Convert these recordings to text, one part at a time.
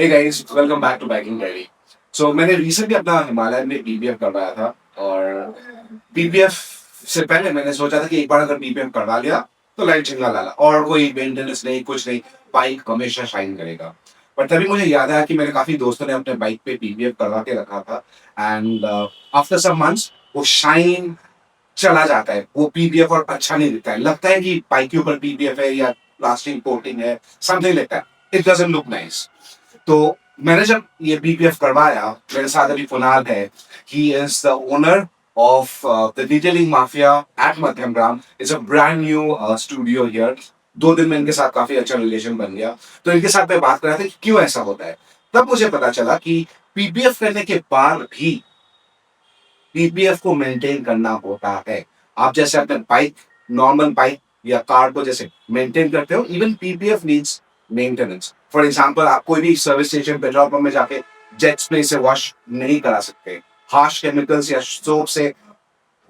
Hey guys, welcome back to Biking Diary. So मैंने recently अपना Himalayan में PPF करवाया था और पीपीएफ से पहले मैंने सोचा था कि एक बार अगर पीपीएफ करवा लिया तो लाइट झंगा लाला और कोई मेंटेनेंस नहीं कुछ नहीं, बाइक हमेशा शाइन करेगा। पर तभी मुझे याद आया कि मेरे काफी दोस्तों ने अपने बाइक पे पीपीएफ करवा के रखा था एंड आफ्टर सम मंथ्स वो शाइन चला जाता है, वो पीपीएफ और अच्छा नहीं दिखता है, लगता है कि बाइक के ऊपर पीपीएफ है या प्लास्टिक कोटिंग है, समथिंग लगता है, इट डजंट लुक नाइस। तो मैंने जब ये बीपीएफ करवाया, मेरे साथ अभी कुणाल है, he is the owner of the detailing mafia at Madhyamgram. It's a brand new studio here. 2 दिन में इनके साथ काफी अच्छा रिलेशन बन गया, तो इनके साथ मैं बात कर रहा था कि क्यों ऐसा होता है। तब मुझे पता चला कि पीपीएफ करने के बाद भी पीपीएफ को मेंटेन करना होता है। आप जैसे अपने बाइक, नॉर्मल बाइक या कार को जैसे मेंटेन करते हो, even PPF needs maintenance. For example, आप कोई भी सर्विस स्टेशन, पेट्रोल पंप में जाके जेट स्प्रे से वॉश नहीं करा सकते, हार्श केमिकल्स या सोप से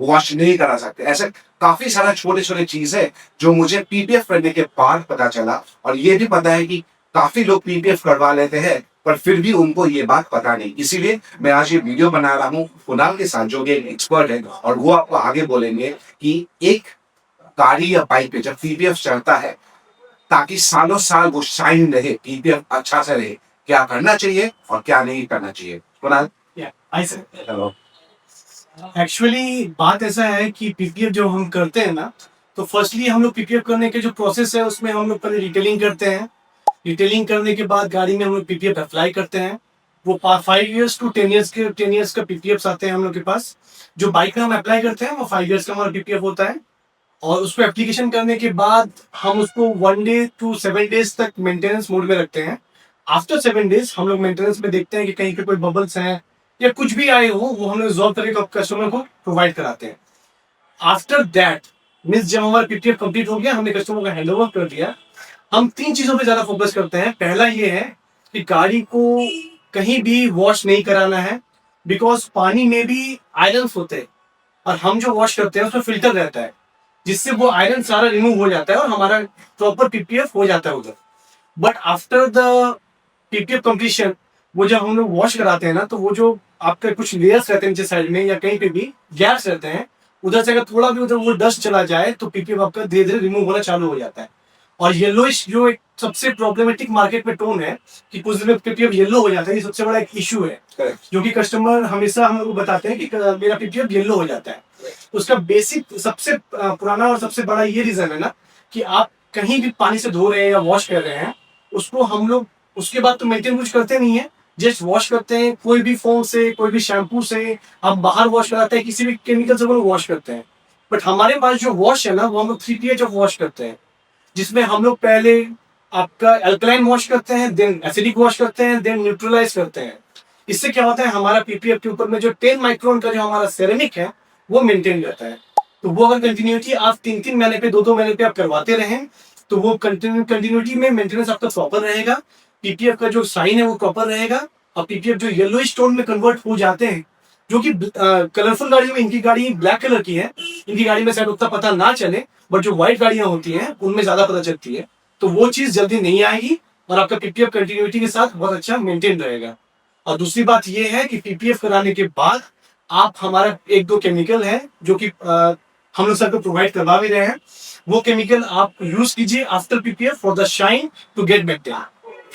वॉश नहीं करा सकते। ऐसे काफी सारा छोटे छोटे चीज है जो मुझे पीपीएफ करने के बाद पता चला। और ये भी पता है कि काफी लोग पीपीएफ करवा लेते हैं पर फिर भी उनको ये बात पता नहीं। इसीलिए मैं आज ये वीडियो बना रहा हूँ कुणाल के साथ, जो कि एक एक्सपर्ट है, और वो आपको आगे बोलेंगे कि एक गाड़ी या बाइक पे जब पीपीएफ चलता है, ताकि सालों साल वो शाइन रहे, पीपीएफ अच्छा से रहे, क्या करना चाहिए और क्या नहीं करना चाहिए। कुणाल। हेलो। एक्चुअली बात ऐसा है कि पीपीएफ जो हम करते हैं ना, तो फर्स्टली हम लोग पीपीएफ करने के जो प्रोसेस है उसमें हम लोग पहले डिटेलिंग करते हैं। डिटेलिंग करने के बाद गाड़ी में हम लोग पीपीएफ अप्लाई करते हैं। वो 5 years to 10 years का पीपीएफ आते हैं हम लोग के पास। जो बाइक में हम अप्लाई करते हैं वो 5 years का हमारा पीपीएफ होता है। और उस पर एप्लीकेशन करने के बाद हम उसको 1 day to 7 days तक मेंटेनेंस मोड में रखते हैं। आफ्टर 7 days हम लोग मेंटेनेंस में देखते हैं कि कहीं पे कोई बबल्स हैं या कुछ भी आए हो, वो हम लोग रिजॉल्व करके कस्टमर को प्रोवाइड कराते हैं। आफ्टर दैट मीन्स जब हमारा पीपीएफ कंप्लीट हो गया, हमने कस्टमर को हैंड ओवर कर दिया, हम 3 चीजों पे ज्यादा फोकस करते हैं। पहला ये है कि गाड़ी को कहीं भी वॉश नहीं कराना है, बिकॉज पानी में भी आयरन होते हैं और हम जो वॉश करते हैं उसमें फिल्टर रहता है, जिससे वो आयरन सारा रिमूव हो जाता है और हमारा प्रॉपर पीपीएफ हो जाता है उधर। But after the PPF completion, वो जब हम लोग वॉश कराते हैं ना, तो वो जो आपके कुछ लेयर्स रहते हैं नीचे साइड में या कहीं पे भी गैस रहते हैं, उधर से अगर थोड़ा भी उधर वो डस्ट चला जाए तो पीपीएफ आपका धीरे धीरे रिमूव होना चालू हो जाता है। और येलोइश जो एक सबसे प्रॉब्लमेटिक मार्केट में टोन है कि कुछ दिन में पीपीएफ येलो हो जाता है, ये सबसे बड़ा एक इशू है। जो कि कस्टमर हमेशा हम लोग को बताते हैं कि मेरा पीपीएफ येलो हो जाता है। उसका बेसिक सबसे पुराना और सबसे बड़ा ये रीजन है ना कि आप कहीं भी पानी से धो रहे हैं या वॉश कर रहे हैं, उसको हम लोग उसके बाद तो मेंटेन कुछ करते नहीं है, जस्ट वॉश करते हैं। कोई भी फोम से, कोई भी शैम्पू से आप बाहर वॉश कराते हैं, किसी भी केमिकल से वो लोग वॉश करते हैं। बट हमारे पास जो वॉश है ना, वो हम लोग 3 pH ऑफ वॉश करते हैं, जिसमें हम लोग पहले आपका अल्कलाइन वॉश करते हैं, देन एसिडिक वॉश करते हैं, देन न्यूट्रलाइज करते हैं। इससे क्या होता है, हमारा पीपीएफ के ऊपर में जो 10 माइक्रोन का जो हमारा सेरेमिक है वो मेंटेन रहता है। तो वो अगर कंटिन्यूटी आप 3-3 महीने पे, 2-2 महीने पे आप करवाते रहें, तो वो कंटिन्यूटी में मेंटेनेंस आपका प्रॉपर रहेगा। पीपीएफ का जो साइन है वो प्रॉपर रहेगा। और पीपीएफ जो येलो स्टोन में कन्वर्ट हो जाते हैं, जो कि कलरफुल गाड़ियों में, इनकी गाड़ी ब्लैक कलर की है, इनकी गाड़ी में शायद उतना पता ना चले, बट जो व्हाइट गाड़ियां होती हैं उनमें ज्यादा पता चलती है। तो वो चीज जल्दी नहीं आएगी और आपका पीपीएफ कंटिन्यूटी के साथ बहुत अच्छा मेंटेन रहेगा। और दूसरी बात ये है कि पीपीएफ कराने के बाद आप हमारा 1-2 केमिकल है जो कि हम लोग सबको प्रोवाइड करवा भी रहे हैं, वो केमिकल आप यूज कीजिए after PPF for the shine to get better.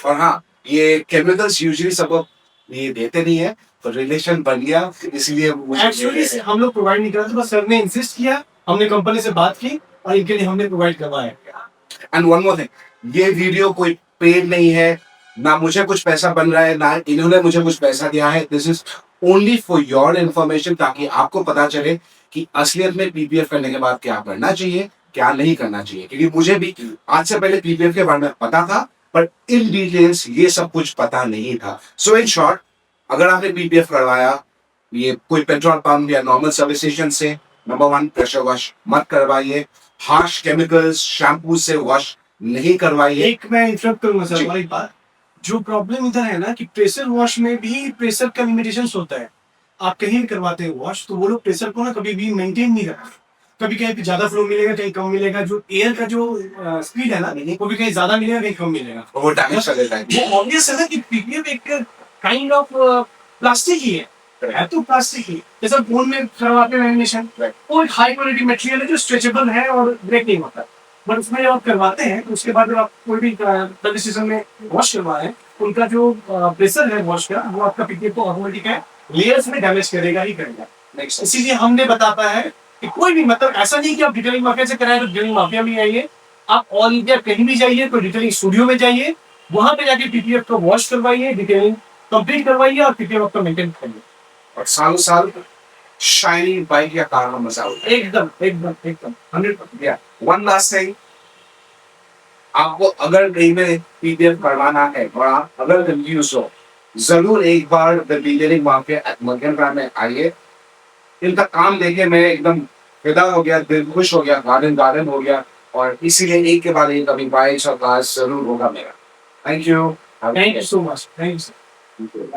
और हाँ, ये केमिकल्स यूजुअली सब ये देते नहीं है, तो रिलेशन बन गया, इसलिए एक्चुअली हम लोग प्रोवाइड नहीं कराते, बस सर ने इंसिस्ट किया, हमने कंपनी से बात की और इनके लिए हमने प्रोवाइड करवाया। एंड वन मोर थिंग, ये वीडियो कोई पेड नहीं है, ना मुझे कुछ पैसा बन रहा है, ना इन्होंने मुझे कुछ पैसा दिया है। This is only for your information, ताकि आपको पता चले कि असलियत में पीपीएफ करने के बाद क्या करना चाहिए, क्या नहीं करना चाहिए। क्योंकि मुझे भी आज से पहले पीपीएफ के बारे में पता था, पर इन डिटेल्स ये सब कुछ पता नहीं था। सो इन शॉर्ट, अगर आपने पीपीएफ करवाया, ये कोई पेट्रोल पंप या नॉर्मल सर्विस स्टेशन से, नंबर 1, प्रेशर वॉश मत करवाइए। हार्श केमिकल्स, शैम्पू से वॉश नहीं करवाइए। एक मैं इंटरप्ट करूंगा सर, हमारी बात, जो प्रॉब्लम इधर है ना कि प्रेशर वॉश में भी प्रेशर का लिमिटेशन होता है। आप कहीं भी करवाते हैं वॉश, तो वो लोग प्रेशर को ना कभी भी मेंटेन नहीं रखते। कभी कहीं पे ज्यादा फ्लो मिलेगा, कहीं कम मिलेगा। जो एयर का जो स्पीड है ना, वो भी कहीं ज्यादा मिलेगा, कहीं कम मिलेगा। वो डैमेज कर देता है। वो ऑब्वियस है ना कि पीपीएफ एक काइंड ऑफ प्लास्टिक ही है तो प्लास्टिक ही। जैसा फोन में करवाते हैं लैमिनेशन, वो एक हाई क्वालिटी मटेरियल है जो स्ट्रेचेबल है और ब्रेक नहीं होता। बट उसमें जब आप करवाते हैं तो उसके बाद जब आप कोई भी सर्विस स्टेशन में वॉश करवा रहे हैं, उनका जो प्रेशर है वॉश का, वो आपका पीपीएफ को ऑटोमेटिक है लेयर्स में डैमेज करेगा ही करेगा। इसीलिए हमने बताता है कि कोई भी, मतलब ऐसा नहीं कि आप डिटेलिंग माफिया से कराए तो डिटेलिंग माफिया में आइए, आप ऑल इंडिया कहीं भी जाइए तो डिटेलिंग स्टूडियो में जाइए, वहां पे जाके पीपीएफ को वॉश करवाइए, डिटेलिंग कंप्लीट करवाइए और पीपीएफ आपका मेंटेन करिए। और सालों साल शाइनी बाइक या कार का मजा होता है। एकदम एकदम एकदम 100%। या वन लास्ट थिंग, आपको अगर कहीं में पीपीएफ करवाना है और आप अगर कंफ्यूज हो, जरूर एक बार द डिटेलिंग माफिया एट मकैन में आइए। इनका काम देखे मैं एकदम फिदा हो गया, दिल खुश हो गया, गार्डन गार्डन हो गया। और इसीलिए एक के बाद एक अभी बाइक्स और कार्स जरूर होगा मेरा। Thank you thank you so much, thank you.